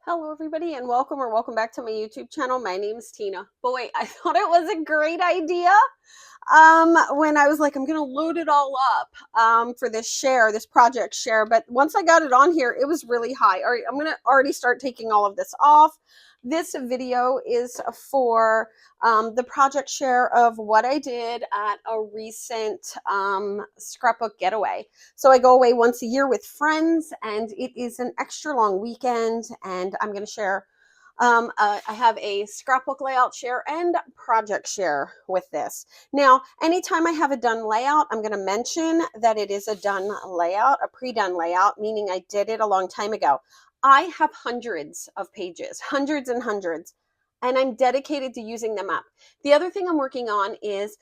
Hello everybody and welcome back to my YouTube channel. My name is Tina. Boy, I thought it was a great idea when I was like, I'm gonna load it all up for this project share. But once I got it on here, it was really high. All right, I'm gonna already start taking all of this off. This video is for the project share of what I did at a recent scrapbook getaway. So I go away once a year with friends, and it is an extra long weekend, and I'm going to share. I have a scrapbook layout share and project share with this. Now, anytime I have a done layout, I'm going to mention that it is a done layout, a pre-done layout, meaning I did it a long time ago. I have hundreds of pages, hundreds and hundreds, and I'm dedicated to using them up. The other thing I'm working on is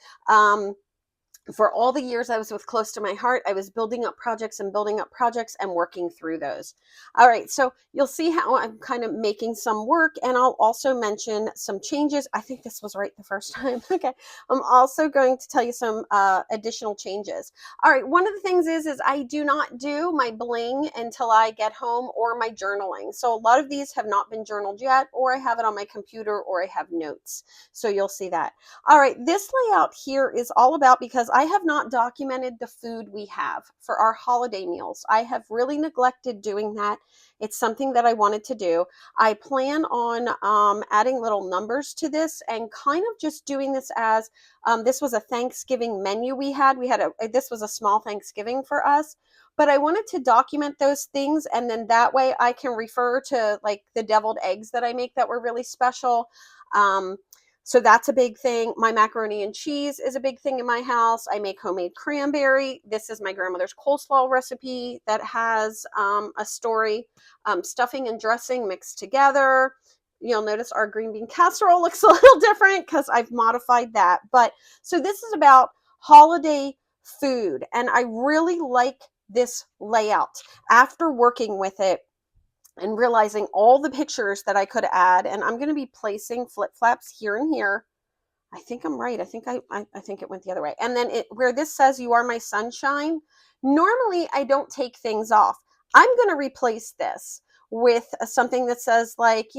for all the years I was with Close to My Heart, I was building up projects and working through those. All right, so you'll see how I'm kind of making some work, and I'll also mention some changes. I think this was right the first time. Okay, I'm also going to tell you some additional changes. All right, one of the things is I do not do my bling until I get home, or my journaling. So a lot of these have not been journaled yet, or I have it on my computer, or I have notes. So you'll see that. All right, this layout here is all about, because I have not documented the food we have for our holiday meals. I have really neglected doing that. It's something that I wanted to do. I plan on adding little numbers to this and kind of just doing this as, this was a Thanksgiving menu we had. This was a small Thanksgiving for us, but I wanted to document those things, and then that way I can refer to like the deviled eggs that I make that were really special. So that's a big thing. My macaroni and cheese is a big thing in my house. I make homemade cranberry. This is my grandmother's coleslaw recipe that has a story. Stuffing and dressing mixed together. You'll notice our green bean casserole looks a little different because I've modified that. But so this is about holiday food, and I really like this layout. After working with it and realizing all the pictures that I could add, and I'm going to be placing flip flaps here and here. I think I'm right. I think it went the other way. And then where this says "You Are My Sunshine," normally I don't take things off. I'm going to replace this with something that says like,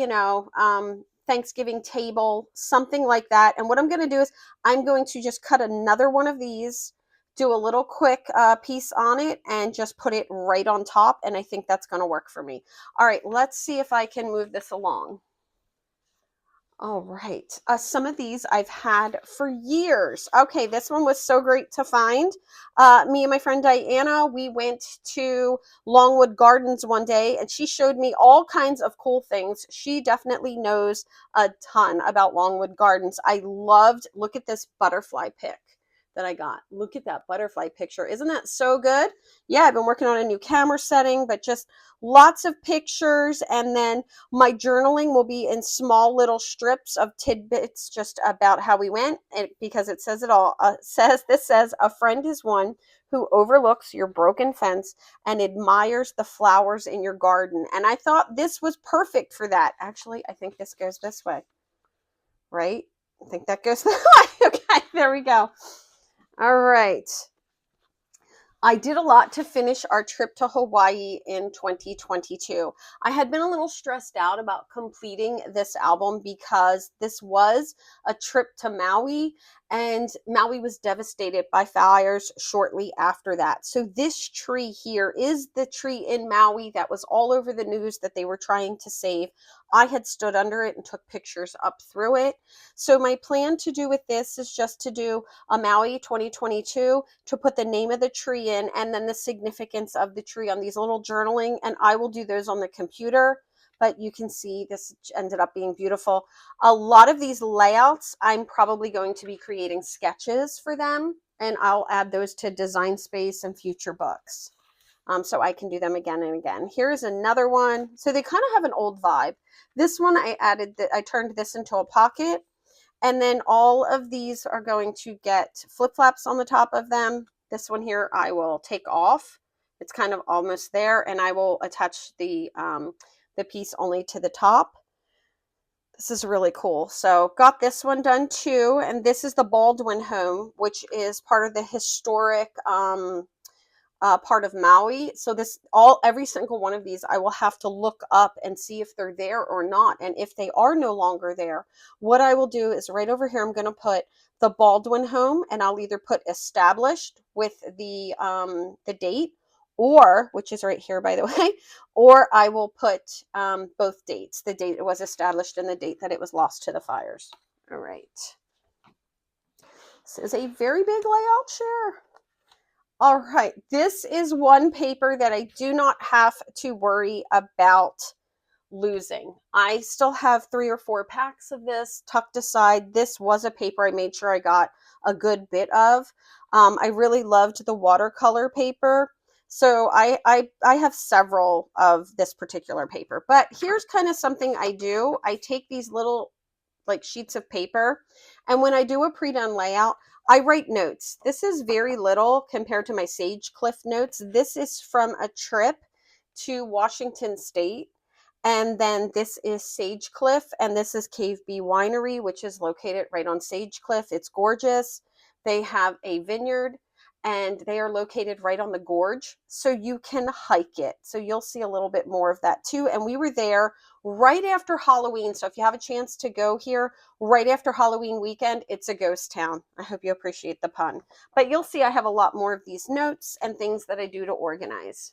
Thanksgiving table, something like that. And what I'm going to do is I'm going to just cut another one of these, do a little quick piece on it, and just put it right on top. And I think that's going to work for me. All right, let's see if I can move this along. All right. Some of these I've had for years. Okay, this one was so great to find. Me and my friend Diana, we went to Longwood Gardens one day, and she showed me all kinds of cool things. She definitely knows a ton about Longwood Gardens. Look at this butterfly pic that I got. Look at that butterfly picture. Isn't that so good? Yeah, I've been working on a new camera setting, but just lots of pictures. And then my journaling will be in small little strips of tidbits just about how we went, because it says it all. This says, "A friend is one who overlooks your broken fence and admires the flowers in your garden." And I thought this was perfect for that. Actually, I think this goes this way, right? I think that goes that way. Okay, there we go. All right. I did a lot to finish our trip to Hawaii in 2022. I had been a little stressed out about completing this album because this was a trip to Maui, and Maui was devastated by fires shortly after that. So this tree here is the tree in Maui that was all over the news that they were trying to save. I had stood under it and took pictures up through it. So my plan to do with this is just to do a Maui 2022, to put the name of the tree in, and then the significance of the tree on these little journaling, and I will do those on the computer. But you can see this ended up being beautiful. A lot of these layouts, I'm probably going to be creating sketches for them, and I'll add those to Design Space and future books. So I can do them again and again. Here's another one. So they kind of have an old vibe. This one I turned this into a pocket. And then all of these are going to get flip-flaps on the top of them. This one here I will take off. It's kind of almost there, and I will attach the piece only to the top. This is really cool. So got this one done too, and this is the Baldwin home, which is part of the historic part of Maui. So every single one of these, I will have to look up and see if they're there or not. And if they are no longer there, what I will do is right over here, I'm going to put the Baldwin home, and I'll either put established with the date, or, which is right here, by the way, or I will put both dates, the date it was established and the date that it was lost to the fires. All right. This is a very big layout share. All right, this is one paper that I do not have to worry about losing. I still have 3 or 4 packs of this tucked aside. This was a paper I made sure I got a good bit of. I really loved the watercolor paper. So I have several of this particular paper, but here's kind of something I do. I take these little like sheets of paper, and when I do a pre-done layout, I write notes. This is very little compared to my Sage Cliff notes. This is from a trip to Washington State. And then this is Sage Cliff, and this is Cave Bee Winery, which is located right on Sage Cliff. It's gorgeous. They have a vineyard, and they are located right on the gorge, so you can hike it. So you'll see a little bit more of that too. And we were there right after Halloween, so if you have a chance to go here right after Halloween weekend, it's a ghost town. I hope you appreciate the pun. But you'll see I have a lot more of these notes and things that I do to organize.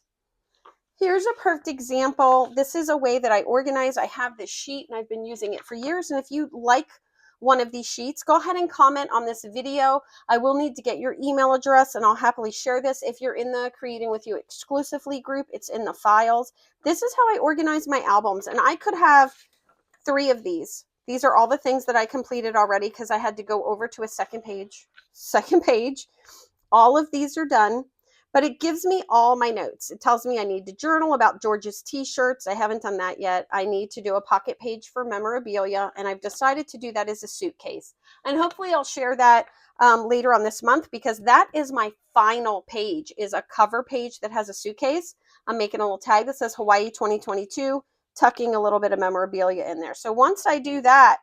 Here's a perfect example. This is a way that I organize. I have this sheet and I've been using it for years. And if you like one of these sheets, go ahead and comment on this video. I will need to get your email address and I'll happily share this. If you're in the Creating With You exclusively group, it's in the files. This is how I organize my albums, and I could have 3 of these. These are all the things that I completed already because I had to go over to a second page. All of these are done. But it gives me all my notes. It tells me I need to journal about George's t-shirts. I haven't done that yet. I need to do a pocket page for memorabilia, and I've decided to do that as a suitcase. And hopefully I'll share that later on this month, because that is my final page, is a cover page that has a suitcase. I'm making a little tag that says Hawaii 2022, tucking a little bit of memorabilia in there. So once I do that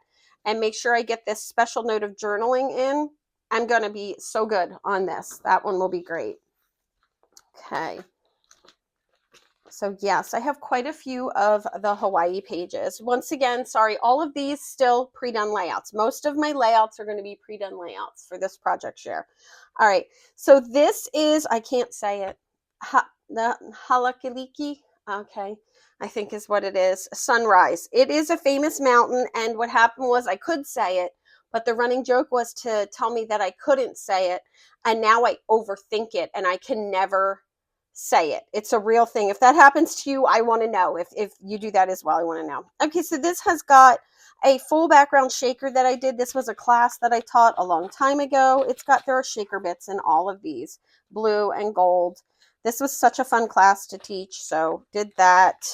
and make sure I get this special note of journaling in, I'm going to be so good on this. That one will be great. Okay, so yes, I have quite a few of the Hawaii pages. Once again, sorry, all of these still pre-done layouts. Most of my layouts are going to be pre-done layouts for this project share. All right, so this is, I can't say it, the Halakiliki, okay, I think is what it is, Sunrise. It is a famous mountain, and what happened was I could say it, but the running joke was to tell me that I couldn't say it, and now I overthink it, and I can never say it. It's a real thing. If that happens to you, I want to know. If you do that as well, I want to know. Okay, so this has got a full background shaker that I did. This was a class that I taught a long time ago. There are shaker bits in all of these, blue and gold. This was such a fun class to teach, so did that.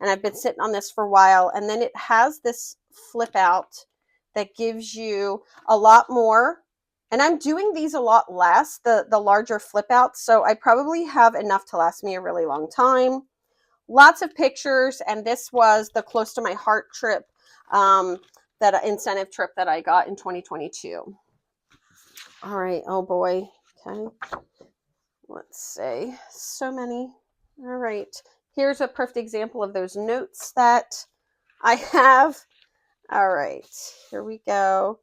And I've been sitting on this for a while. And then it has this flip out that gives you a lot more. And I'm doing these a lot less, the larger flip outs. So I probably have enough to last me a really long time. Lots of pictures. And this was the Close to My Heart trip, that incentive trip that I got in 2022. All right. Oh boy. Okay. Let's see. So many. All right. Here's a perfect example of those notes that I have. All right. Here we go.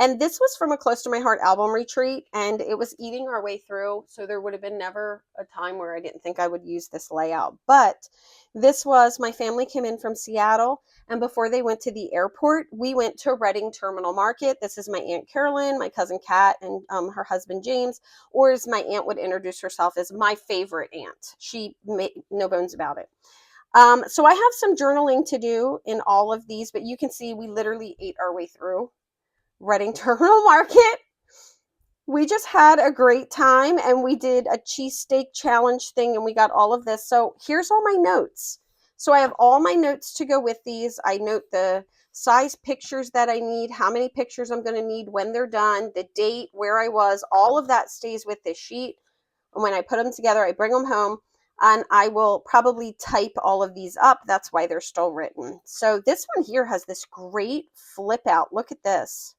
And this was from a Close to My Heart album retreat, and it was eating our way through, so there would have been never a time where I didn't think I would use this layout. But this was, my family came in from Seattle, and before they went to the airport, we went to Reading Terminal Market. This is my Aunt Carolyn, my cousin Kat, and her husband James, or as my aunt would introduce herself as, my favorite aunt. She made no bones about it. So I have some journaling to do in all of these, but you can see we literally ate our way through Reading Terminal Market. We just had a great time, and we did a cheesesteak challenge thing, and we got all of this. So here's all my notes. So I have all my notes to go with these. I note the size pictures that I need, how many pictures I'm going to need when they're done, the date, where I was, all of that stays with this sheet. And when I put them together, I bring them home, and I will probably type all of these up. That's why they're still written. So this one here has this great flip out. Look at this.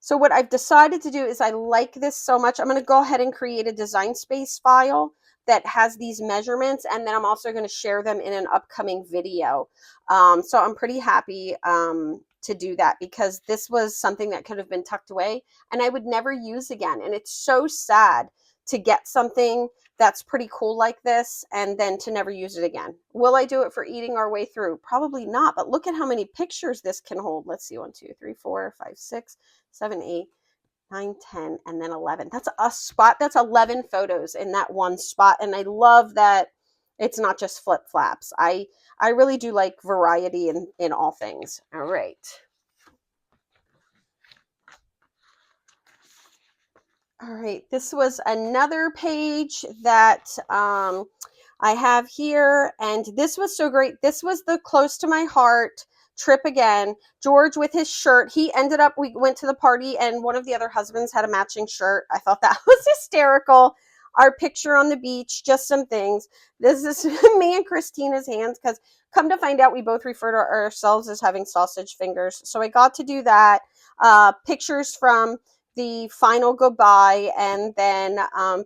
So what I've decided to do is I like this so much. I'm going to go ahead and create a design space file that has these measurements, and then I'm also going to share them in an upcoming video. So I'm pretty happy to do that, because this was something that could have been tucked away and I would never use again. And it's so sad to get something that's pretty cool like this and then to never use it again. Will I do it for eating our way through? Probably not, but look at how many pictures this can hold. Let's see, 1, 2, 3, 4, 5, 6, 7, 8, 9, 10, and then 11. That's a spot. That's 11 photos in that one spot. And I love that it's not just flip flaps. I really do like variety in all things. All right. All right, this was another page that I have here, and this was so great. This was the close to my heart trip again. George with his shirt. He ended up, we went to the party and one of the other husbands had a matching shirt. I thought that was hysterical. Our picture on the beach, just some things. This is me and Christina's hands, because come to find out, we both refer to ourselves as having sausage fingers. So I got to do that. Pictures from the final goodbye, and then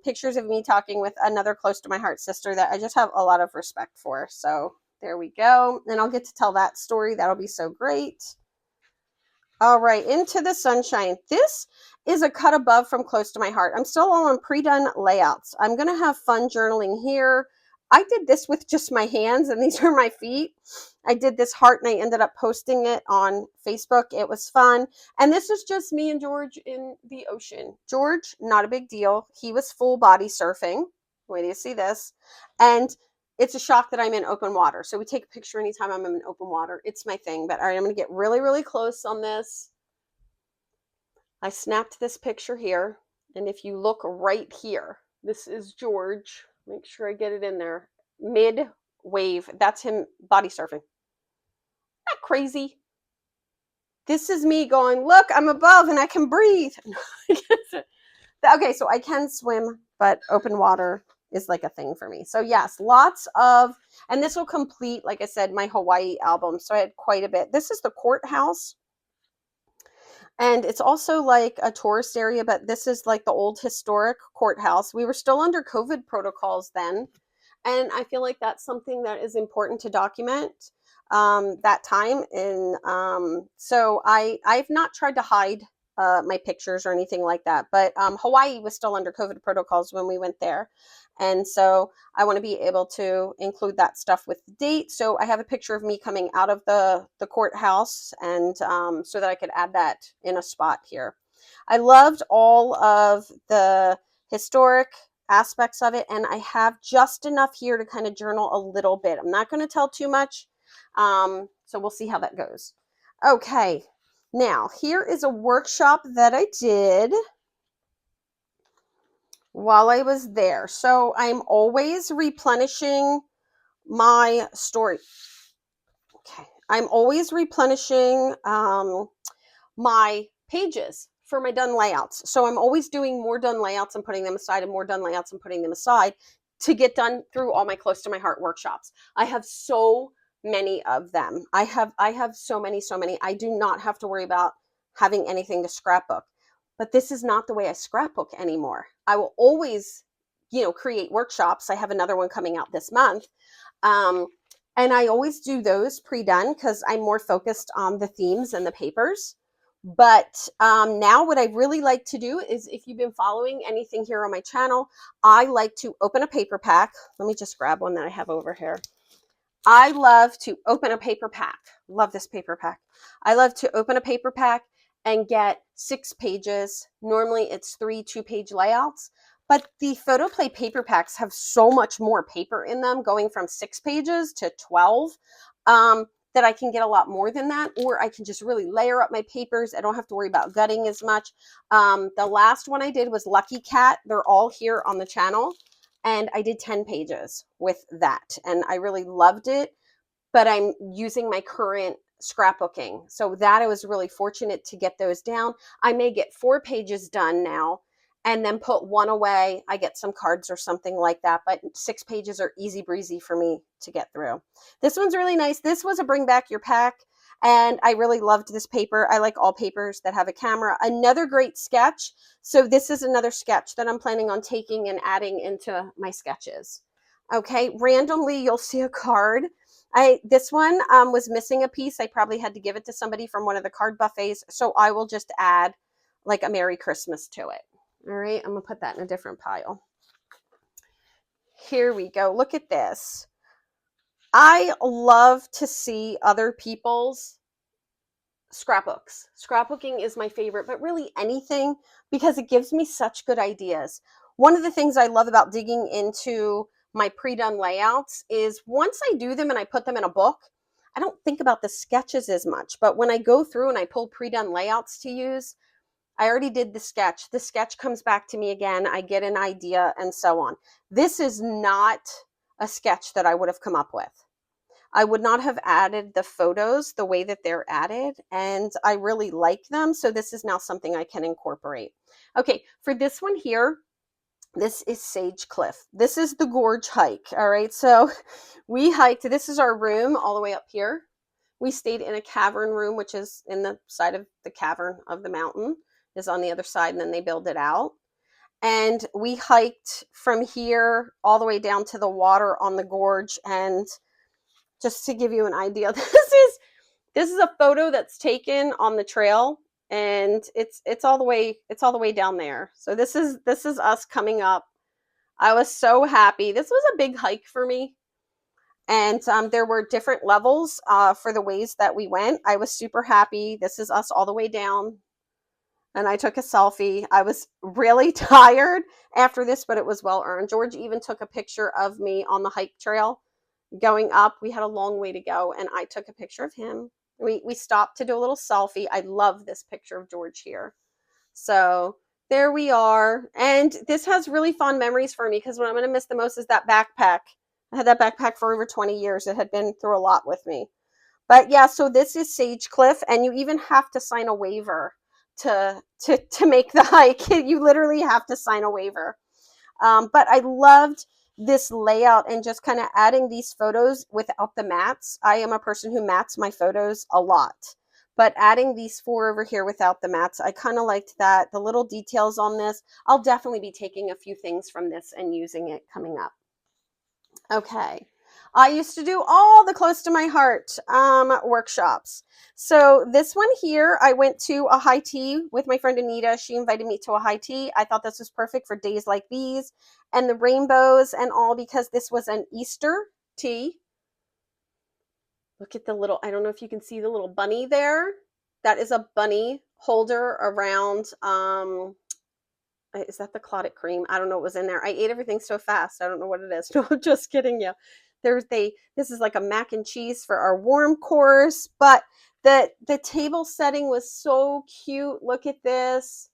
pictures of me talking with another close to my heart sister that I just have a lot of respect for. So there we go. And I'll get to tell that story. That'll be so great. All right, into the sunshine. This is a cut above from close to my heart. I'm still all on pre-done layouts. I'm going to have fun journaling here. I did this with just my hands, and these are my feet. I did this heart, and I ended up posting it on Facebook. It was fun. And this is just me and George in the ocean. George, not a big deal. He was full body surfing. Wait till you see this. And it's a shock that I'm in open water. So we take a picture anytime I'm in open water. It's my thing. But all right, I'm going to get really, really close on this. I snapped this picture here. And if you look right here, this is George. Make sure I get it in there. Mid wave. That's him body surfing. Isn't that crazy? This is me going, look, I'm above and I can breathe. Okay, so I can swim, but open water is like a thing for me. So yes, lots of, and this will complete, like I said, my Hawaii album. So I had quite a bit. This is the courthouse. And it's also like a tourist area, but this is like the old historic courthouse. We were still under COVID protocols then. And I feel like that's something that is important to document that time. And so I've not tried to hide my pictures or anything like that. But Hawaii was still under COVID protocols when we went there. And so I want to be able to include that stuff with the date. So I have a picture of me coming out of the courthouse, and so that I could add that in a spot here. I loved all of the historic aspects of it, and I have just enough here to kind of journal a little bit. I'm not going to tell too much, so we'll see how that goes. Okay, now here is a workshop that I did while I was there. So I'm always replenishing my story. Okay, I'm always replenishing my pages for my done layouts. So I'm always doing more done layouts and putting them aside, and more done layouts and putting them aside to get done through all my close to my heart workshops. I have so many of them. I have so many. I do not have to worry about having anything to scrapbook. But this is not the way I scrapbook anymore. I will always, create workshops. I have another one coming out this month. And I always do those pre-done because I'm more focused on the themes and the papers. But now what I really like to do is, if you've been following anything here on my channel, I like to open a paper pack. Let me just grab one that I have over here. I love to open a paper pack. Love this paper pack. I love to open a paper pack and get 6 pages. Normally it's 3 2-page layouts, but the PhotoPlay paper packs have so much more paper in them, going from 6 pages to 12, that I can get a lot more than that, or I can just really layer up my papers. I don't have to worry about gutting as much. The last one I did was Lucky Cat. They're all here on the channel, and I did 10 pages with that, and I really loved it, but I'm using my current scrapbooking. So that I was really fortunate to get those down. I may get 4 pages done now and then put one away. I get some cards or something like that, but 6 pages are easy breezy for me to get through. This one's really nice. This was a bring back your pack, And I really loved this paper. I like all papers that have a camera. Another great sketch. So this is another sketch that I'm planning on taking and adding into my sketches. Okay, randomly you'll see a card. This one was missing a piece. I probably had to give it to somebody from one of the card buffets. So I will just add like a Merry Christmas to it. All right, I'm gonna put that in a different pile. Here we go. Look at this. I love to see other people's scrapbooks. Scrapbooking is my favorite, but really anything, because it gives me such good ideas. One of the things I love about digging into my pre-done layouts is once I do them and I put them in a book, I don't think about the sketches as much. But when I go through and I pull pre-done layouts to use, I already did the sketch. The sketch comes back to me again. I get an idea and so on. This is not a sketch that I would have come up with. I would not have added the photos the way that they're added, and I really like them. So this is now something I can incorporate. Okay, for this one here, this is Sage Cliff. This is the gorge hike. All right, so we hiked. This is our room all the way up here. We stayed in a cavern room, which is in the side of the cavern of the mountain, is on the other side, and then they build it out. And we hiked from here all the way down to the water on the gorge. And just to give you an idea, this is a photo that's taken on the trail, and it's all the way down there. So this is us coming up. I was so happy. This was a big hike for me, and there were different levels for the ways that we went. I was super happy. This is us all the way down, and I took a selfie. I was really tired after this, but it was well earned. George even took a picture of me on the hike trail going up. We had a long way to go, and I took a picture of him. We stopped to do a little selfie. I love this picture of George here. So there we are. And this has really fond memories for me, because what I'm going to miss the most is that backpack. I had that backpack for over 20 years. It had been through a lot with me. But yeah, so this is Sage Cliff, and you even have to sign a waiver to make the hike. You literally have to sign a waiver. But I loved this layout and just kind of adding these photos without the mats. I am a person who mats my photos a lot, but adding these 4 over here without the mats, I kind of liked that. The little details on this, I'll definitely be taking a few things from this and using it coming up. Okay. I used to do all the close to my heart workshops. So this one here, I went to a high tea with my friend Anita. She invited me to a high tea. I thought this was perfect for days like these and the rainbows and all, because this was an Easter tea. Look at the little, I don't know if you can see the little bunny there. That is a bunny holder around, is that the clotted cream? I don't know what was in there. I ate everything so fast. I don't know what it is. No, I'm just kidding you. This is like a mac and cheese for our warm course, but the table setting was so cute. Look at this.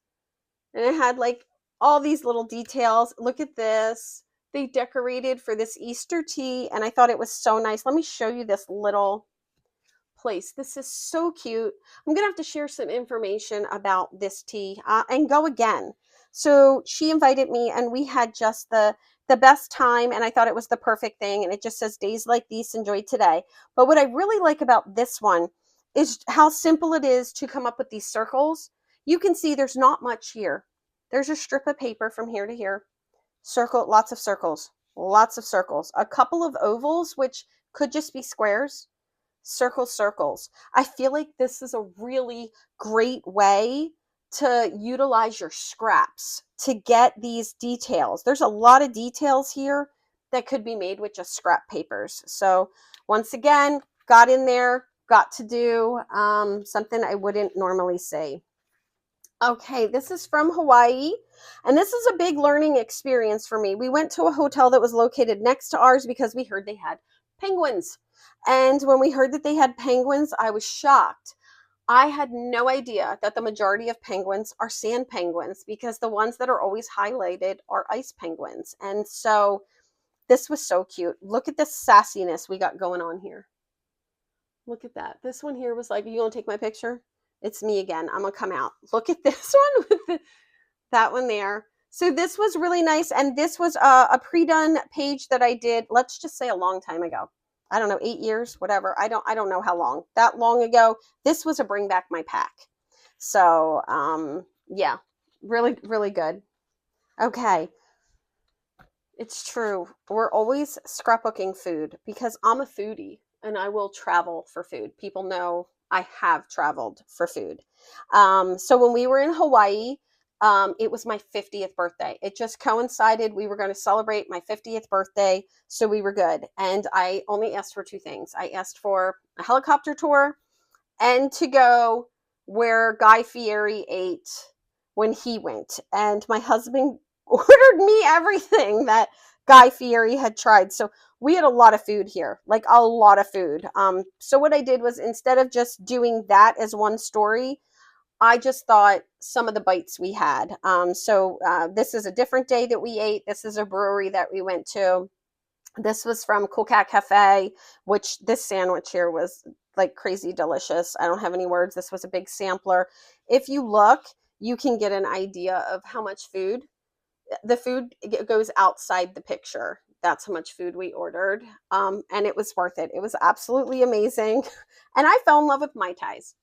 And it had like all these little details. Look at this. They decorated for this Easter tea, and I thought it was so nice. Let me show you this little place. This is so cute. I'm gonna have to share some information about this tea and go again. So she invited me, and we had just the best time, and I thought it was the perfect thing. And it just says, days like these, enjoy today. But what I really like about this one is how simple it is to come up with these circles. You can see there's not much here. There's a strip of paper from here to here. Circle, lots of circles, a couple of ovals, which could just be squares, circles. I feel like this is a really great way to utilize your scraps to get these details. There's a lot of details here that could be made with just scrap papers. So once again, got in there, got to do something I wouldn't normally say. Okay, this is from Hawaii, and this is a big learning experience for me. We went to a hotel that was located next to ours because we heard they had penguins. And when we heard that they had penguins, I was shocked. I had no idea that the majority of penguins are sand penguins, because the ones that are always highlighted are ice penguins. And so this was so cute. Look at the sassiness we got going on here. Look at that. This one here was like, you gonna take my picture? It's me again. I'm gonna come out. Look at this one with that one there. So this was really nice. And this was a pre-done page that I did, let's just say a long time ago. I don't know, 8 years, whatever. I don't know how long. That long ago. This was a bring back my pack. So, yeah, really, really good. Okay. It's true. We're always scrapbooking food because I'm a foodie and I will travel for food. People know I have traveled for food. So when we were in Hawaii, it was my 50th birthday. It just coincided. We were going to celebrate my 50th birthday. So we were good. And I only asked for two things. I asked for a helicopter tour and to go where Guy Fieri ate when he went. And my husband ordered me everything that Guy Fieri had tried. So we had a lot of food here, like a lot of food. So what I did was instead of just doing that as one story, I just thought some of the bites we had. This is a different day that we ate. This is a brewery that we went to. This was from Cool Cat Cafe, which this sandwich here was like crazy delicious. I don't have any words. This was a big sampler. If you look, you can get an idea of how much food. The food goes outside the picture. That's how much food we ordered. And it was worth it. It was absolutely amazing. And I fell in love with Mai Tais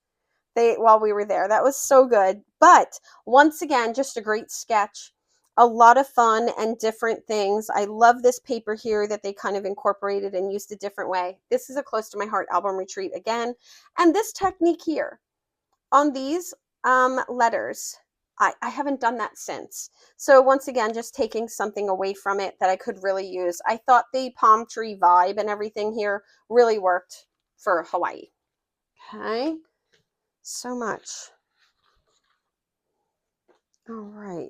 while we were there. That was so good. But once again, just a great sketch. A lot of fun and different things. I love this paper here that they kind of incorporated and used a different way. This is a close to my heart album retreat again. And this technique here on these letters, I haven't done that since. So once again, just taking something away from it that I could really use. I thought the palm tree vibe and everything here really worked for Hawaii. Okay, so much. All right.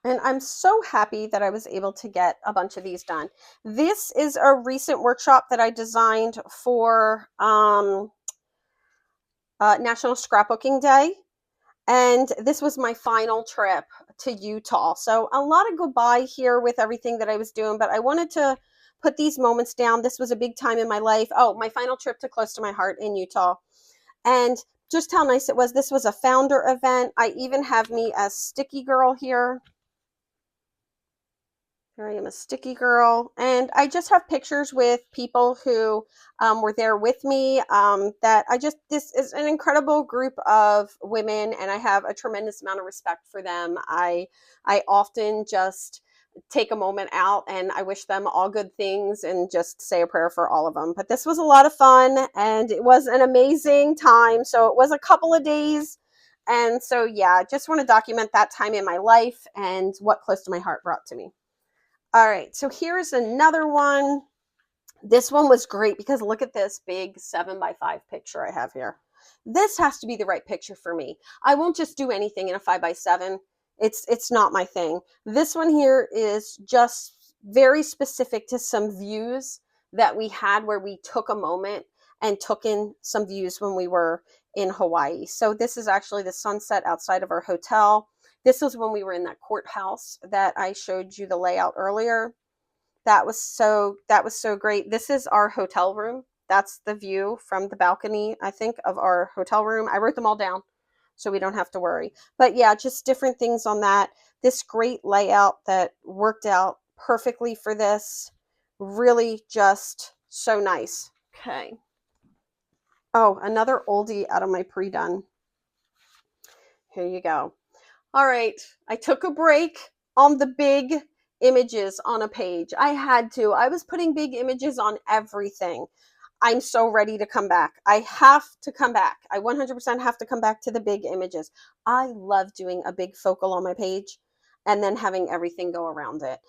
And I'm so happy that I was able to get a bunch of these done. This is a recent workshop that I designed for National Scrapbooking Day. And this was my final trip to Utah. So a lot of goodbye here with everything that I was doing, but I wanted to put these moments down. This was a big time in my life. Oh, my final trip to close to my heart in Utah. And just how nice it was. This was a founder event. I even have me as sticky girl here. Here I am, a sticky girl. And I just have pictures with people who were there with me. This is an incredible group of women, and I have a tremendous amount of respect for them. I often just take a moment out and I wish them all good things and just say a prayer for all of them. But this was a lot of fun and it was an amazing time. So it was a couple of days. And so, yeah, just want to document that time in my life and what close to my heart brought to me. All right, so here's another one. This one was great because look at this big 7x5 picture I have here. This has to be the right picture for me. I won't just do anything in a 5x7. It's not my thing. This one here is just very specific to some views that we had where we took a moment and took in some views when we were in Hawaii. So this is actually the sunset outside of our hotel. This was when we were in that courthouse that I showed you the layout earlier. That was so great. This is our hotel room. That's the view from the balcony, I think, of our hotel room. I wrote them all down so we don't have to worry. But yeah, just different things on that. This great layout that worked out perfectly for this. Really just so nice. Okay. Oh, another oldie out of my pre-done. Here you go. All right, I took a break on the big images on a page. I had to. I was putting big images on everything. I'm so ready to come back. I have to come back. I 100% have to come back to the big images. I love doing a big focal on my page and then having everything go around it.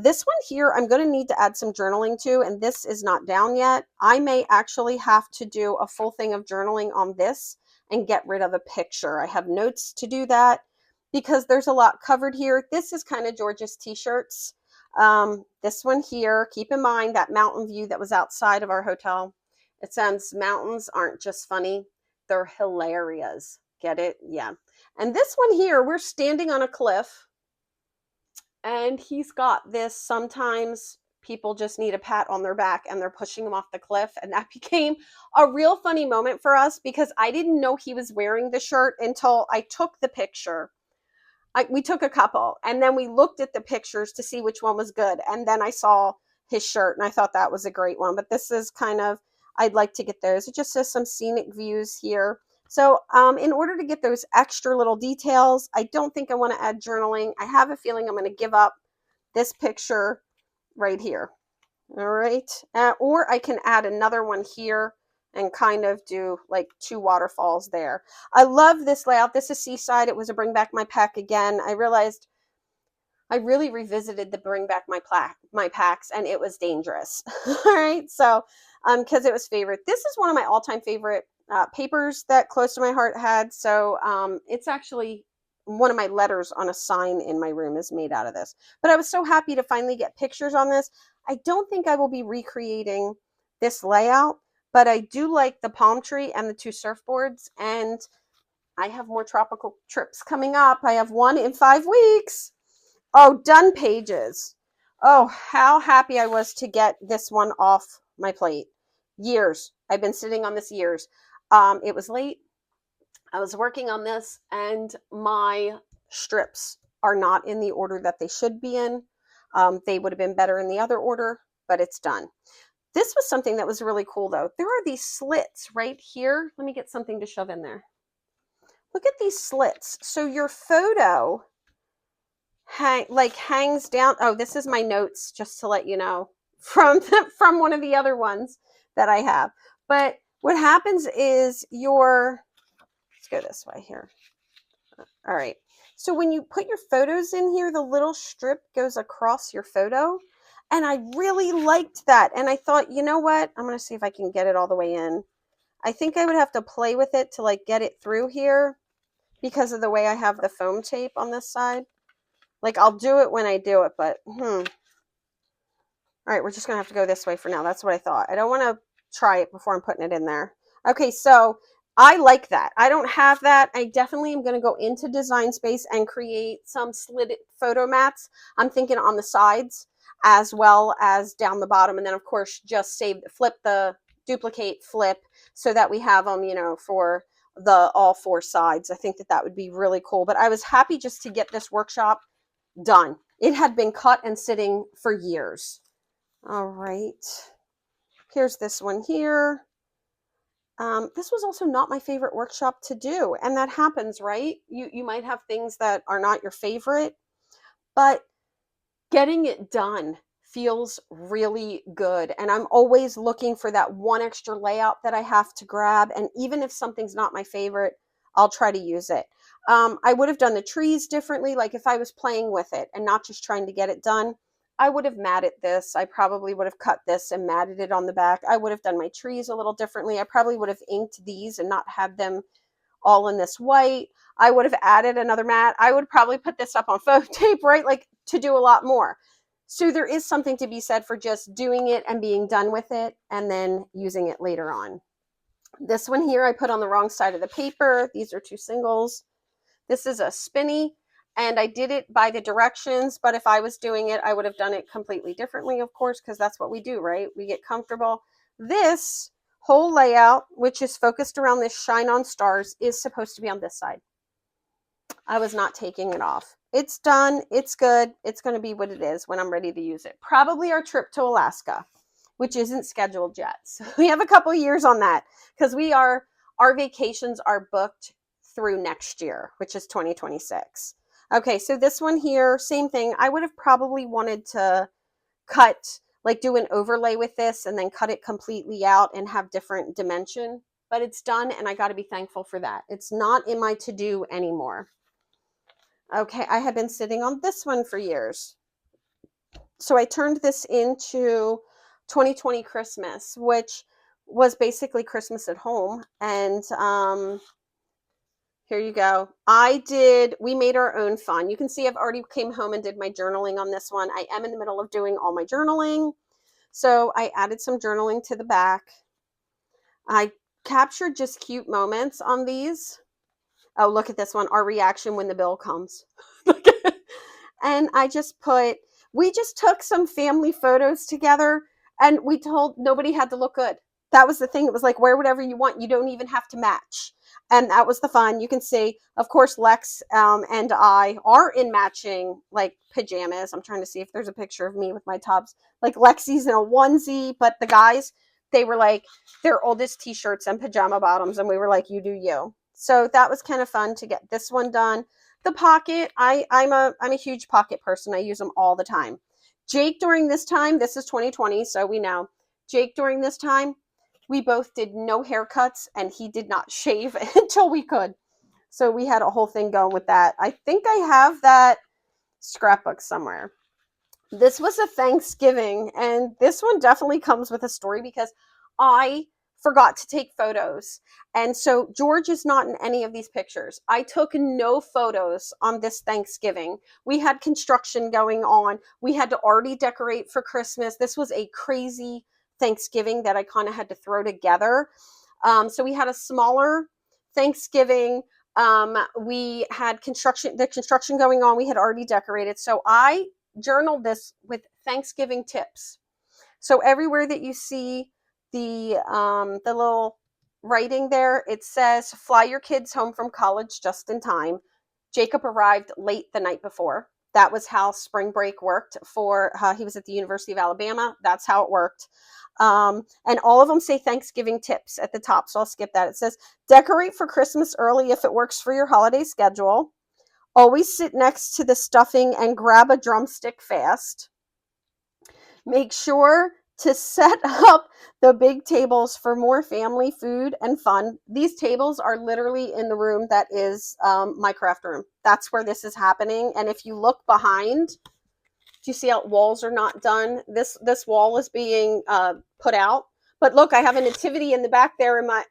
This one here, I'm going to need to add some journaling to, and this is not down yet. I may actually have to do a full thing of journaling on this and get rid of a picture. I have notes to do that because there's a lot covered here. This is kind of George's t-shirts. This one here, keep in mind that mountain view that was outside of our hotel. It says mountains aren't just funny, they're hilarious. Get it? Yeah. And this one here, we're standing on a cliff and he's got this, sometimes people just need a pat on their back and they're pushing them off the cliff. And that became a real funny moment for us because I didn't know he was wearing the shirt until I took the picture. We took a couple and then we looked at the pictures to see which one was good. And then I saw his shirt, and I thought that was a great one. But this is kind of, I'd like to get those. It just says some scenic views here. So in order to get those extra little details, I don't think I want to add journaling. I have a feeling I'm going to give up this picture right here. All right. Or I can add another one here and kind of do like 2 waterfalls there. I love this layout. This is Seaside. It was a bring back my pack again. I realized I really revisited the bring back my packs, and it was dangerous. All right. So because it was favorite. This is one of my all-time favorite papers that Close to My Heart had. So it's actually one of my letters on a sign in my room is made out of this. But I was so happy to finally get pictures on this. I don't think I will be recreating this layout, but I do like the palm tree and the 2 surfboards, and I have more tropical trips coming up. I have one in 5 weeks. Oh, done pages. Oh, how happy I was to get this one off my plate. Years. I've been sitting on this years. It was late. I was working on this, and my strips are not in the order that they should be in. They would have been better in the other order, but it's done. This was something that was really cool, though. There are these slits right here. Let me get something to shove in there. Look at these slits. So your photo hangs down. Oh, this is my notes, just to let you know, from one of the other ones that I have. But what happens is let's go this way here. All right. So when you put your photos in here, the little strip goes across your photo. And I really liked that. And I thought, you know what? I'm going to see if I can get it all the way in. I think I would have to play with it to like get it through here because of the way I have the foam tape on this side. Like I'll do it when I do it, but All right, we're just going to have to go this way for now. That's what I thought. I don't want to try it before I'm putting it in there. Okay, so I like that. I don't have that. I definitely am going to go into Design Space and create some slid photo mats. I'm thinking on the sides as well as down the bottom. And then, of course, just duplicate, flip, so that we have them, for all 4 sides. I think that would be really cool. But I was happy just to get this workshop done. It had been cut and sitting for years. All right. Here's this one here. This was also not my favorite workshop to do. And that happens, right? You might have things that are not your favorite, but getting it done feels really good. And I'm always looking for that one extra layout that I have to grab. And even if something's not my favorite, I'll try to use it. I would have done the trees differently. Like if I was playing with it and not just trying to get it done, I would have matted this. I probably would have cut this and matted it on the back. I would have done my trees a little differently. I probably would have inked these and not had them all in this white. I would have added another mat. I would probably put this up on foam tape, right? Like to do a lot more. So there is something to be said for just doing it and being done with it and then using it later on. This one here I put on the wrong side of the paper. These are 2 singles. This is a spinny. And I did it by the directions, but if I was doing it, I would have done it completely differently, of course, because that's what we do, right? We get comfortable. This whole layout, which is focused around this Shine on Stars, is supposed to be on this side. I was not taking it off. It's done. It's good. It's going to be what it is when I'm ready to use it. Probably our trip to Alaska, which isn't scheduled yet. So we have a couple years on that because our vacations are booked through next year, which is 2026. Okay, so this one here, same thing. I would have probably wanted to do an overlay with this and then cut it completely out and have different dimension, but it's done and I got to be thankful for that. It's not in my to-do anymore. Okay, I have been sitting on this one for years. So I turned this into 2020 Christmas, which was basically Christmas at home. And here you go. We made our own fun. You can see I've already came home and did my journaling on this one. I am in the middle of doing all my journaling. So I added some journaling to the back. I captured just cute moments on these. Oh, look at this one. Our reaction when the bill comes. And we just took some family photos together and we told nobody had to look good. That was the thing. It was like, wear whatever you want. You don't even have to match. And that was the fun. You can see, of course, Lex and I are in matching like pajamas. I'm trying to see if there's a picture of me with my tops. Like Lexi's in a onesie, but the guys, they were like their oldest t-shirts and pajama bottoms. And we were like, you do you. So that was kind of fun to get this one done. The pocket, I'm a huge pocket person. I use them all the time. Jake, during this time, this is 2020, so we know. Jake, during this time, we both did no haircuts, and he did not shave until we could. So we had a whole thing going with that. I think I have that scrapbook somewhere. This was a Thanksgiving, and this one definitely comes with a story because I forgot to take photos. And so George is not in any of these pictures. I took no photos on this Thanksgiving. We had construction going on. We had to already decorate for Christmas. This was a crazy Thanksgiving that I kind of had to throw together. So we had a smaller Thanksgiving. We had the construction going on. We had already decorated. So I journaled this with Thanksgiving tips. So everywhere that you see the little writing there, it says, fly your kids home from college just in time. Jacob arrived late the night before. That was how spring break worked for, he was at the University of Alabama. That's how it worked. And all of them say Thanksgiving tips at the top, so I'll skip that. It says, decorate for Christmas early if it works for your holiday schedule. Always sit next to the stuffing and grab a drumstick fast. Make sure to set up the big tables for more family food and fun. These tables are literally in the room that is my craft room. That's where this is happening. And if you look behind, do you see how walls are not done? This wall is being put out. But look, I have a nativity in the back there. In my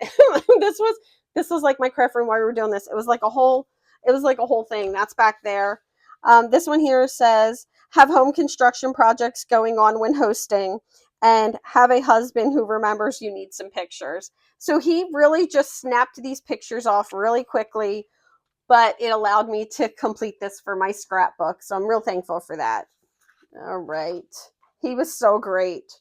this was like my craft room while we were doing this. It was like a whole thing. That's back there. This one here says, have home construction projects going on when hosting, and have a husband who remembers you need some pictures. So he really just snapped these pictures off really quickly, but it allowed me to complete this for my scrapbook. So I'm real thankful for that. All right. He was so great.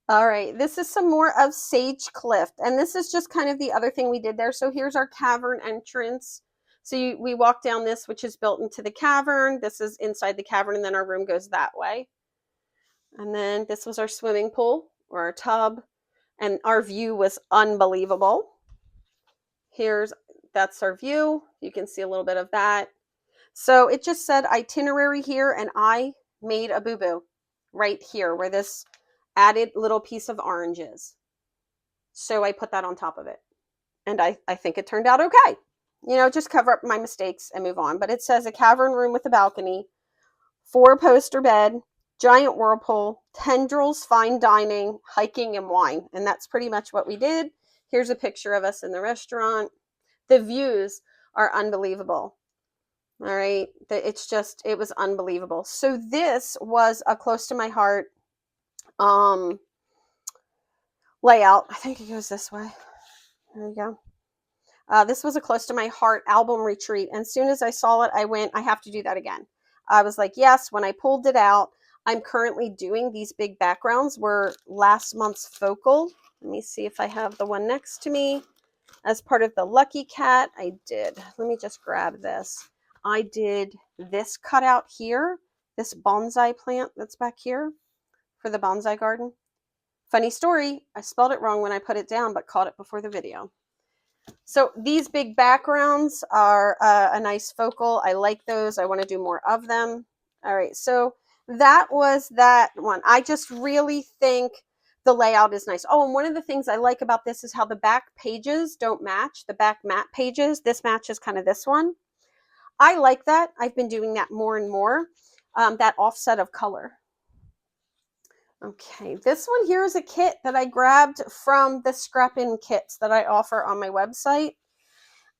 All right. This is some more of Sage Cliff. And this is just kind of the other thing we did there. So here's our cavern entrance. So we walk down this, which is built into the cavern. This is inside the cavern, and then our room goes that way. And then this was our swimming pool or our tub. And our view was unbelievable. That's our view. You can see a little bit of that. So it just said itinerary here, and I made a boo-boo right here where this added little piece of orange is. So I put that on top of it. And I think it turned out okay. Just cover up my mistakes and move on. But it says a cavern room with a balcony, 4-poster bed, giant whirlpool, tendrils, fine dining, hiking, and wine. And that's pretty much what we did. Here's a picture of us in the restaurant. The views are unbelievable. All right. It was unbelievable. So this was a close to my heart layout. I think it goes this way. There you go. This was a close to my heart album retreat. And as soon as I saw it, I went, I have to do that again. I was like, yes, when I pulled it out, I'm currently doing these big backgrounds were last month's focal. Let me see if I have the one next to me. As part of the Lucky Cat, I did. Let me just grab this. I did this cutout here, this bonsai plant that's back here for the bonsai garden. Funny story, I spelled it wrong when I put it down, but caught it before the video. So these big backgrounds are a nice focal. I like those. I want to do more of them. All right, so that was that one. I just really think the layout is nice. Oh, and one of the things I like about this is how the back pages don't match. The back matte pages, this matches kind of this one. I like that. I've been doing that more and more, that offset of color. Okay, this one here is a kit that I grabbed from the scrap-in kits that I offer on my website.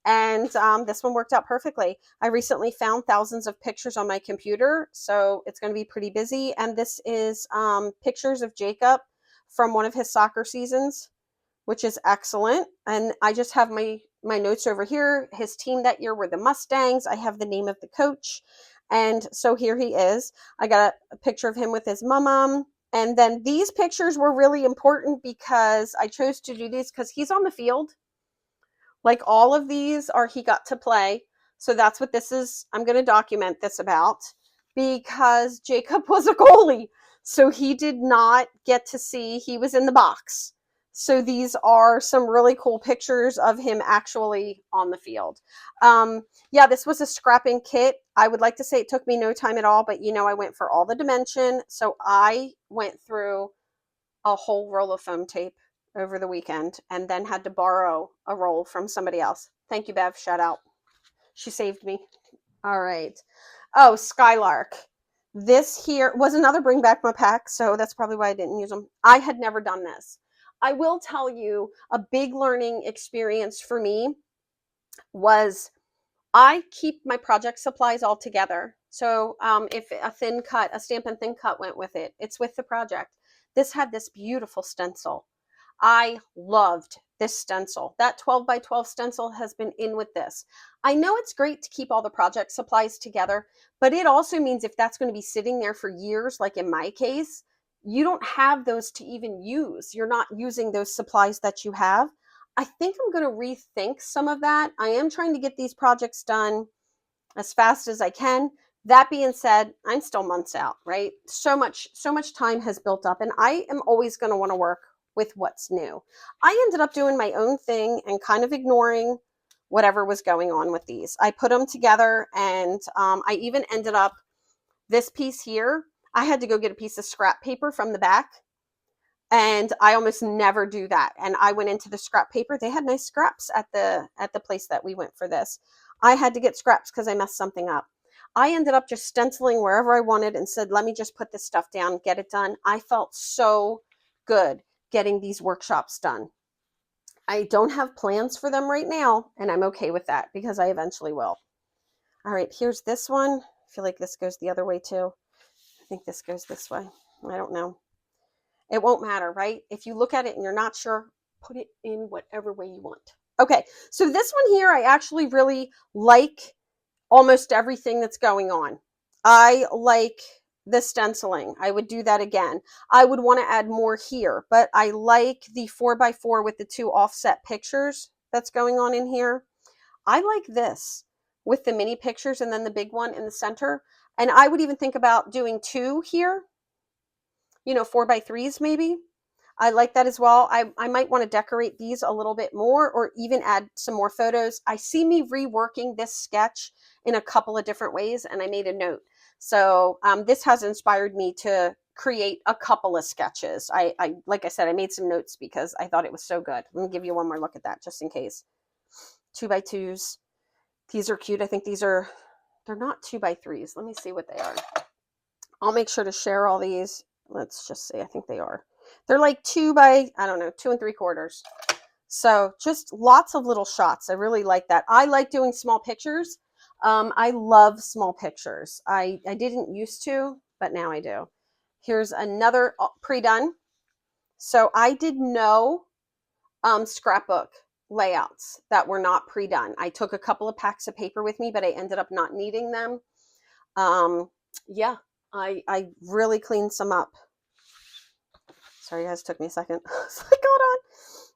And this one worked out perfectly. I recently found thousands of pictures on my computer, so it's going to be pretty busy. And this is pictures of Jacob from one of his soccer seasons, which is excellent. And I just have my notes over here. His team that year were the Mustangs. I have the name of the coach. And so here he is. I got a picture of him with his mom. And then these pictures were really important because I chose to do these because he's on the field. Like all of these are he got to play. So that's what this is. I'm going to document this about because Jacob was a goalie. So he did not get to see, he was in the box. So these are some really cool pictures of him actually on the field. Yeah, this was a scrapping kit. I would like to say it took me no time at all, but you know, I went for all the dimension. So I went through a whole roll of foam tape over the weekend and then had to borrow a roll from somebody else. Thank you, Bev. Shout out. She saved me. All right. Oh, Skylark. This here was another bring back my pack, so that's probably why I didn't use them. I had never done this. I will tell you a big learning experience for me was I keep my project supplies all together. So if a thin cut, a Stampin' Thin Cut went with it, it's with the project. This had this beautiful stencil. I loved this stencil. That 12 by 12 stencil has been in with this. I know it's great to keep all the project supplies together, but it also means if that's going to be sitting there for years, like in my case, you don't have those to even use. You're not using those supplies that you have. I think I'm going to rethink some of that. I am trying to get these projects done as fast as I can. That being said, I'm still months out, right? So much time has built up, and I am always going to want to work with what's new. I ended up doing my own thing and kind of ignoring whatever was going on with these. I put them together, and I even ended up, this piece here, I had to go get a piece of scrap paper from the back, and I almost never do that. And I went into the scrap paper. They had nice scraps at the place that we went for this. I had to get scraps because I messed something up. I ended up just stenciling wherever I wanted and said, let me just put this stuff down, get it done. I felt so good getting these workshops done. I don't have plans for them right now, and I'm okay with that because I eventually will. All right, here's this one. I feel like this goes the other way too. I think this goes this way. I don't know. It won't matter, right? If you look at it and you're not sure, put it in whatever way you want. Okay, so this one here, I actually really like almost everything that's going on. I like the stenciling. I would do that again. I would want to add more here, but I like the 4x4 with the 2 offset pictures that's going on in here. I like this with the mini pictures and then the big one in the center. And I would even think about doing 2 here, you know, 4x3s maybe. I like that as well. I might want to decorate these a little bit more or even add some more photos. I see me reworking this sketch in a couple of different ways, and I made a note. So this has inspired me to create a couple of sketches. I like I said, I made some notes because I thought it was so good. Let me give you one more look at that just in case. 2x2s. These are cute. I think they're not 2x3s. Let me see what they are. I'll make sure to share all these. Let's just see. I think they are. They're like 2 by, I don't know, 2 3/4. So just lots of little shots. I really like that. I like doing small pictures. I love small pictures. I didn't used to, but now I do. Here's another pre-done. So I did no scrapbook layouts that were not pre-done. I took a couple of packs of paper with me, but I ended up not needing them. Yeah, I really cleaned some up. Sorry, guys, took me a second. So I got on.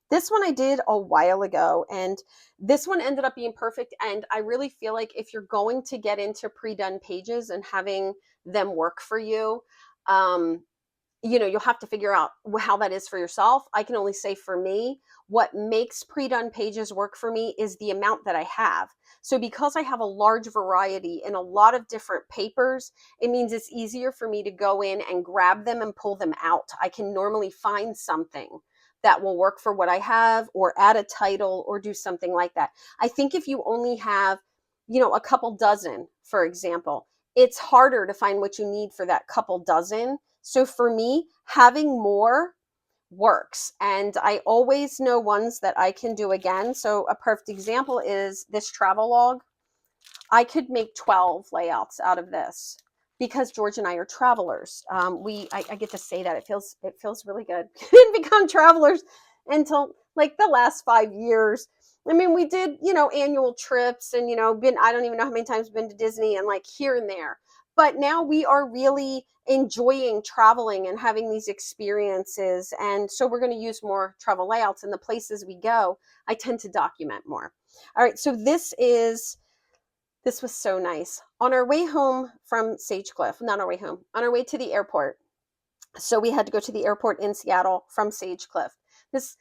This one I did a while ago, and this one ended up being perfect. And I really feel like if you're going to get into pre-done pages and having them work for you, you know, you'll have to figure out how that is for yourself. I can only say for me, what makes pre-done pages work for me is the amount that I have. So because I have a large variety in a lot of different papers, it means it's easier for me to go in and grab them and pull them out. I can normally find something that will work for what I have or add a title or do something like that. I think if you only have, you know, a couple dozen, for example, it's harder to find what you need for that couple dozen. So for me, having more works, and I always know ones that I can do again. So a perfect example is this travel log. I could make 12 layouts out of this because George and I are travelers. I get to say that. It feels really good. Didn't become travelers until like the last 5 years. I mean, we did, you know, annual trips and, you know, I don't even know how many times been to Disney and like here and there. But now we are really enjoying traveling and having these experiences. And so we're going to use more travel layouts, and the places we go, I tend to document more. All right, so this was so nice. On our way home from Sage Cliff, not our way home, on our way to the airport. So we had to go to the airport in Seattle from Sage Cliff. This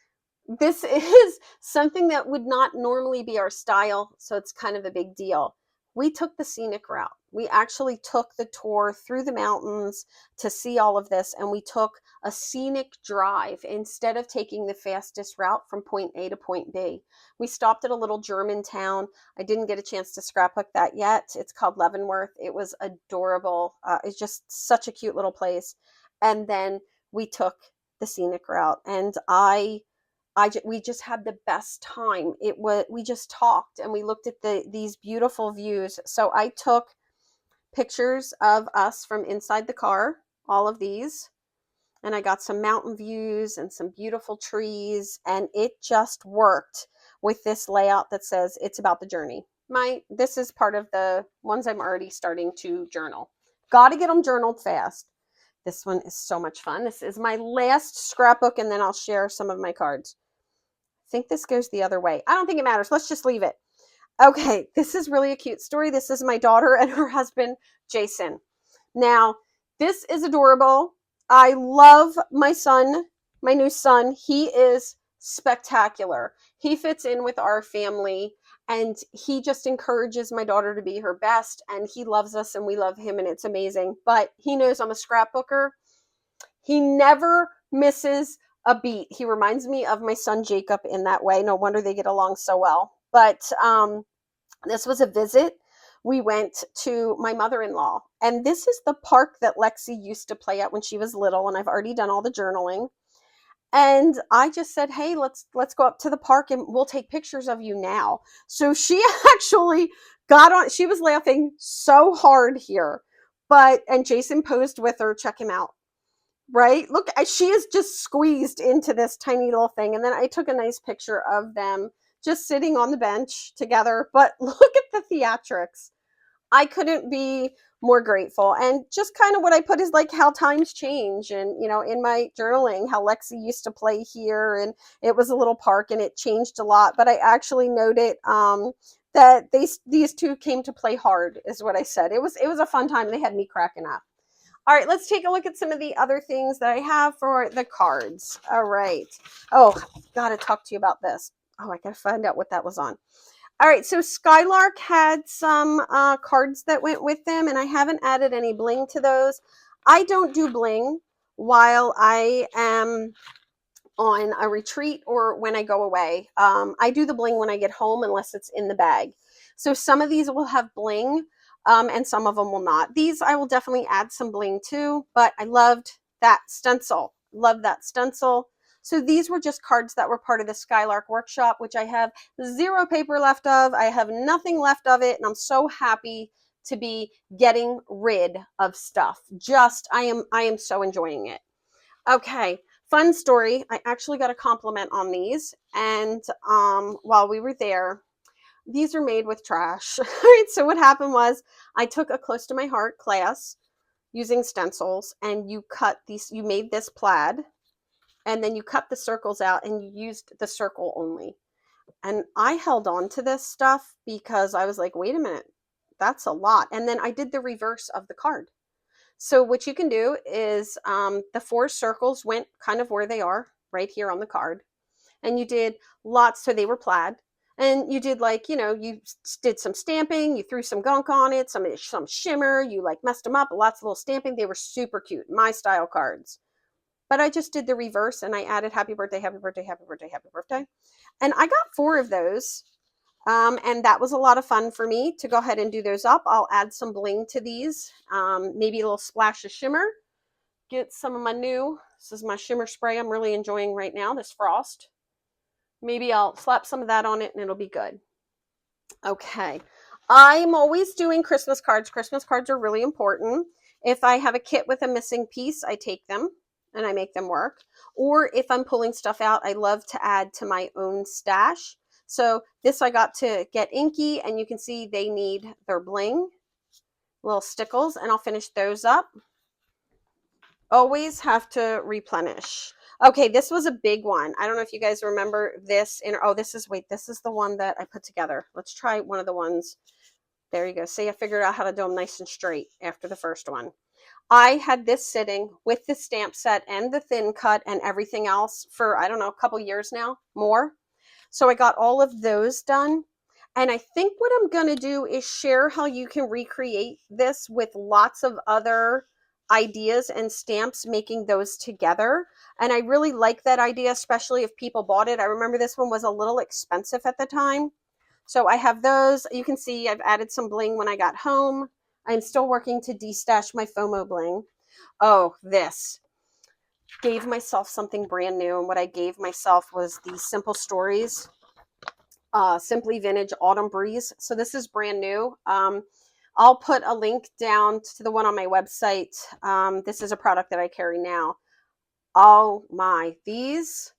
is something that would not normally be our style, so it's kind of a big deal. We took the scenic route. We actually took the tour through the mountains to see all of this, and we took a scenic drive instead of taking the fastest route from point A to point B. We stopped at a little German town. I didn't get a chance to scrapbook that yet. It's called Leavenworth. It was adorable. It's just such a cute little place. And then we took the scenic route, and we just had the best time. We just talked and we looked at these beautiful views. So I took pictures of us from inside the car, all of these, and I got some mountain views and some beautiful trees, and it just worked with this layout that says it's about the journey. This is part of the ones I'm already starting to journal. Got to get them journaled fast. This one is so much fun. This is my last scrapbook, and then I'll share some of my cards. I think this goes the other way. I don't think it matters. Let's just leave it. Okay, this is really a cute story. This is my daughter and her husband, Jason. Now, this is adorable. I love my son, my new son. He is spectacular. He fits in with our family, and he just encourages my daughter to be her best, and he loves us and we love him, and it's amazing. But he knows I'm a scrapbooker. He never misses a beat. He reminds me of my son Jacob in that way. No wonder they get along so well. But this was a visit. We went to my mother-in-law, and this is the park that Lexi used to play at when she was little, and I've already done all the journaling. And I just said, hey, let's go up to the park and we'll take pictures of you now. So she actually got on. She was laughing so hard here, and Jason posed with her. Check him out. Right? Look, she is just squeezed into this tiny little thing. And then I took a nice picture of them just sitting on the bench together. But look at the theatrics. I couldn't be more grateful. And just kind of what I put is like how times change. And, in my journaling, how Lexi used to play here, and it was a little park and it changed a lot. But I actually noted that these two came to play hard, is what I said. It was a fun time. They had me cracking up. All right, let's take a look at some of the other things that I have for the cards. All right. Oh, I've got to talk to you about this. Oh, I got to find out what that was on. All right, so Skylark had some cards that went with them, and I haven't added any bling to those. I don't do bling while I am on a retreat or when I go away. I do the bling when I get home, unless it's in the bag. So some of these will have bling, and some of them will not. These I will definitely add some bling to, but I loved that stencil. Love that stencil. So these were just cards that were part of the Skylark workshop, which I have 0 paper left of. I have nothing left of it, and I'm so happy to be getting rid of stuff. I am so enjoying it. Okay, fun story. I actually got a compliment on these, and while we were there, these are made with trash. All right, so what happened was I took a close to my heart class using stencils, and you made this plaid, and then you cut the circles out and you used the circle only. And I held on to this stuff because I was like, wait a minute, that's a lot. And then I did the reverse of the card. So what you can do is the 4 circles went kind of where they are right here on the card. And you did lots, so they were plaid. And you did you did some stamping, you threw some gunk on it, some shimmer, you messed them up, lots of little stamping. They were super cute, my style cards. But I just did the reverse, and I added happy birthday, happy birthday, happy birthday, happy birthday. And I got 4 of those. And that was a lot of fun for me to go ahead and do those up. I'll add some bling to these, maybe a little splash of shimmer. Get some of this is my shimmer spray I'm really enjoying right now, this Frost. Maybe I'll slap some of that on it and it'll be good. Okay. I'm always doing Christmas cards. Christmas cards are really important. If I have a kit with a missing piece, I take them and I make them work. Or if I'm pulling stuff out, I love to add to my own stash. So this I got to get inky, and you can see they need their bling. little stickles, and I'll finish those up. Always have to replenish. Okay, this was a big one. I don't know if you guys remember this. Oh, this is the one that I put together. Let's try one of the ones. There you go. See, I figured out how to do them nice and straight after the first one. I had this sitting with the stamp set and the thin cut and everything else for, I don't know, a couple years now, more. So I got all of those done. And I think what I'm going to do is share how you can recreate this with lots of other ideas and stamps, making those together. And I really like that idea, especially if people bought it. I remember this one was a little expensive at the time. So I have those. You can see I've added some bling when I got home. I'm still working to destash my FOMO bling. Oh, this. Gave myself something brand new. And what I gave myself was these Simple Stories. Simply Vintage Autumn Breeze. So this is brand new. I'll put a link down to the one on my website. This is a product that I carry now. Oh my, these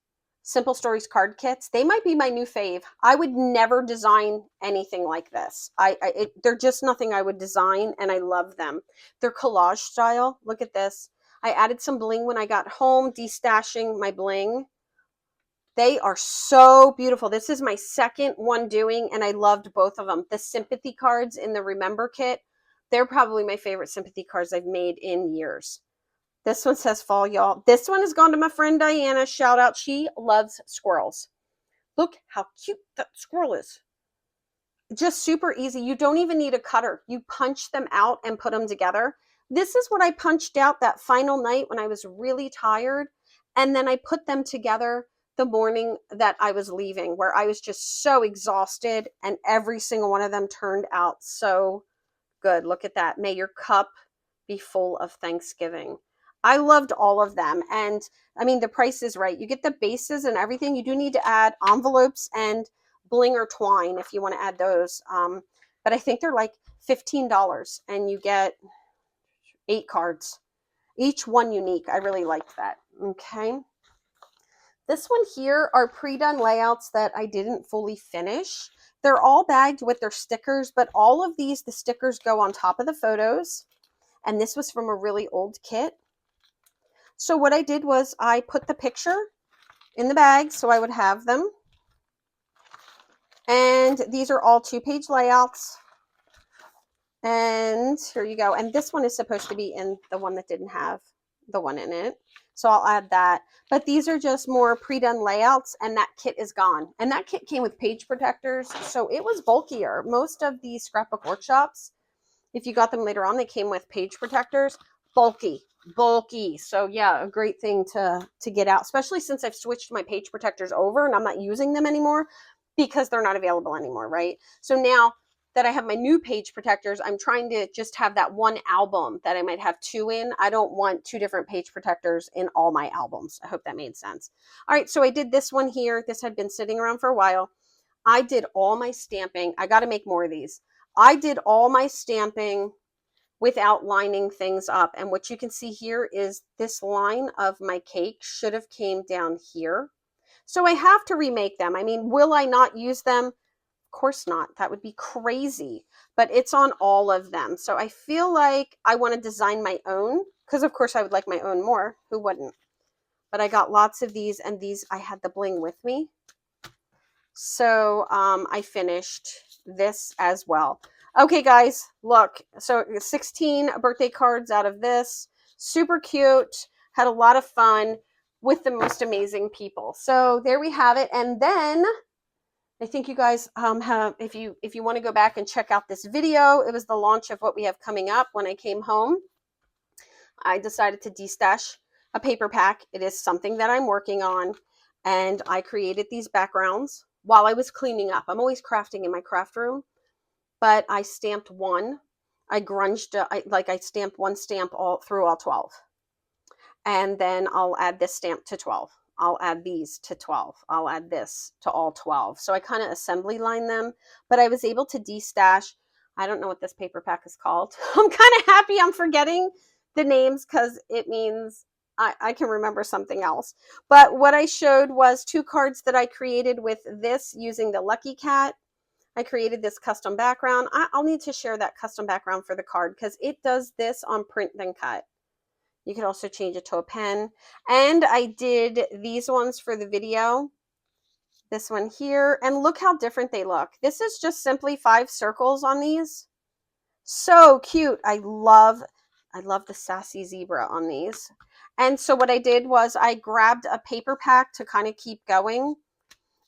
Simple Stories card kits, they might be my new fave. I would never design anything like this. They're just nothing I would design, and I love them. They're collage style. Look at this. I added some bling when I got home, destashing my bling. They are so beautiful. This is my second one doing, and I loved both of them. The sympathy cards in the Remember kit, they're probably my favorite sympathy cards I've made in years. This one says fall, y'all. This one has gone to my friend Diana. Shout out. She loves squirrels. Look how cute that squirrel is. Just super easy. You don't even need a cutter. You punch them out and put them together. This is what I punched out that final night when I was really tired. And then I put them together the morning that I was leaving, where I was just so exhausted, and every single one of them turned out so good. Look at that. May your cup be full of Thanksgiving. I loved all of them. And I mean, the price is right. You get the bases and everything. You do need to add envelopes and bling or twine if you want to add those. But I think they're like $15, and you get 8 cards, each one unique. I really liked that. Okay. This one here are pre-done layouts that I didn't fully finish. They're all bagged with their stickers, but all of these, the stickers go on top of the photos. And this was from a really old kit. So what I did was I put the picture in the bag so I would have them. And these are all 2-page layouts. And here you go. And this one is supposed to be in the one that didn't have the one in it. So I'll add that. But these are just more pre-done layouts, and that kit is gone. And that kit came with page protectors, so it was bulkier. Most of these scrapbook workshops, if you got them later on, they came with page protectors. Bulky. So yeah, a great thing to get out, especially since I've switched my page protectors over and I'm not using them anymore because they're not available anymore, right? So now that I have my new page protectors, I'm trying to just have that one album that I might have 2 in. I don't want 2 different page protectors in all my albums. I hope that made sense. All right, so I did this one here. This had been sitting around for a while. I did all my stamping. I got to make more of these. I did all my stamping without lining things up. And what you can see here is this line of my cake should have came down here. So I have to remake them. I mean, will I not use them? Of course not. That would be crazy. But it's on all of them. So I feel like I want to design my own, because of course I would like my own more. Who wouldn't? But I got lots of these, and these I had the bling with me. So I finished this as well. Okay, guys, look. So 16 birthday cards out of this. Super cute. Had a lot of fun with the most amazing people. So there we have it. And then I think you guys have, if you want to go back and check out this video, it was the launch of what we have coming up. When I came home, I decided to destash a paper pack. It is something that I'm working on, and I created these backgrounds while I was cleaning up. I'm always crafting in my craft room, but I stamped one. I stamped one stamp through all 12. And then I'll add this stamp to 12. I'll add these to 12. I'll add this to all 12. So I kind of assembly line them, but I was able to destash. I don't know what this paper pack is called. I'm kind of happy I'm forgetting the names because it means I can remember something else. But what I showed was 2 cards that I created with this using the Lucky Cat I created this custom background. I'll need to share that custom background for the card because it does this on print then cut. You could also change it to a pen. And I did these ones for the video. This one here. And look how different they look. This is just simply 5 circles on these. So cute. I love the sassy zebra on these. And so what I did was I grabbed a paper pack to kind of keep going.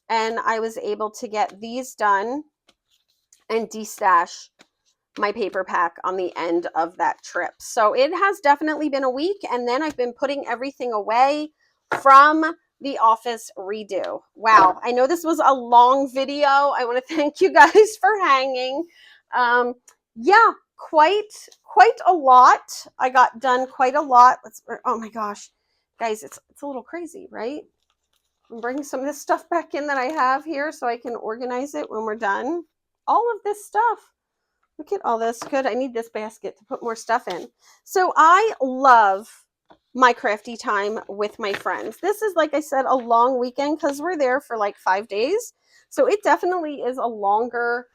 And I was able to get these done and destash my paper pack on the end of that trip. So it has definitely been a week, and then I've been putting everything away from the office redo. Wow, I know this was a long video. I want to thank you guys for hanging. Yeah, quite a lot. I got done quite a lot. Oh my gosh, guys, it's a little crazy, right? I'm bringing some of this stuff back in that I have here so I can organize it when we're done. All of this stuff. Look at all this. Good. I need this basket to put more stuff in. So I love my crafty time with my friends. This is, like I said, a long weekend because we're there for like 5 days. So it definitely is a longer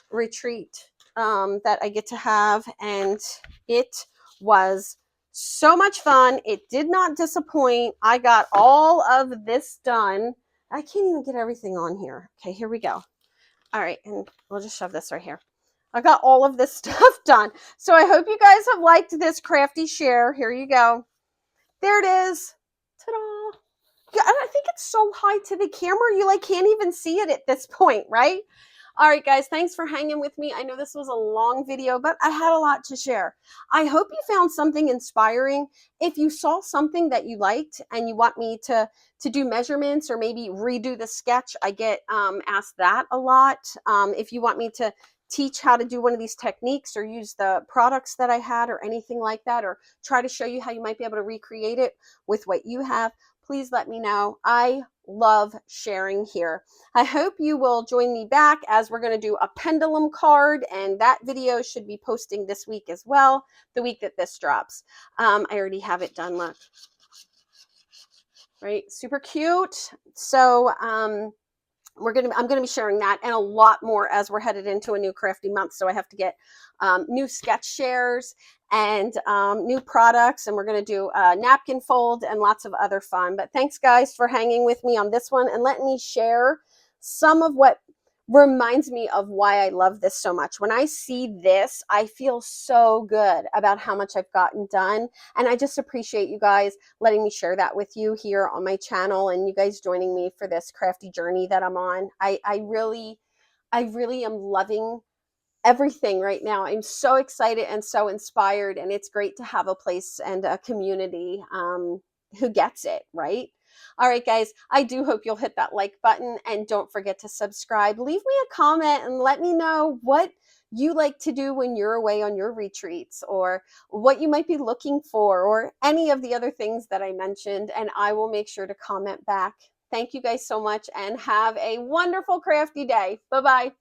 retreat that I get to have. And it was so much fun. It did not disappoint. I got all of this done. I can't even get everything on here. Okay, here we go. All right, and we'll just shove this right here. I got all of this stuff done. So I hope you guys have liked this crafty share. Here you go. There it is. Ta-da. Yeah, I think it's so high to the camera, you like can't even see it at this point, right? All right, guys, thanks for hanging with me. I know this was a long video, but I had a lot to share. I hope you found something inspiring. If you saw something that you liked and you want me to do measurements or maybe redo the sketch, I get asked that a lot. If you want me to teach how to do one of these techniques or use the products that I had or anything like that, or try to show you how you might be able to recreate it with what you have, please let me know. I love sharing here. I hope you will join me back as we're going to do a pendulum card, and that video should be posting this week as well, the week that this drops. I already have it done, look. Right, super cute. So I'm going to be sharing that and a lot more as we're headed into a new crafty month. So I have to get new sketch shares and new products, and we're going to do a napkin fold and lots of other fun. But thanks, guys, for hanging with me on this one and let me share some of what reminds me of why I love this so much. When I see this, I feel so good about how much I've gotten done. And I just appreciate you guys letting me share that with you here on my channel and you guys joining me for this crafty journey that I'm on. I really am loving everything right now. I'm so excited and so inspired, and it's great to have a place and a community who gets it, right? All right, guys, I do hope you'll hit that like button and don't forget to subscribe. Leave me a comment and let me know what you like to do when you're away on your retreats, or what you might be looking for, or any of the other things that I mentioned, and I will make sure to comment back. Thank you guys so much and have a wonderful crafty day. Bye-bye.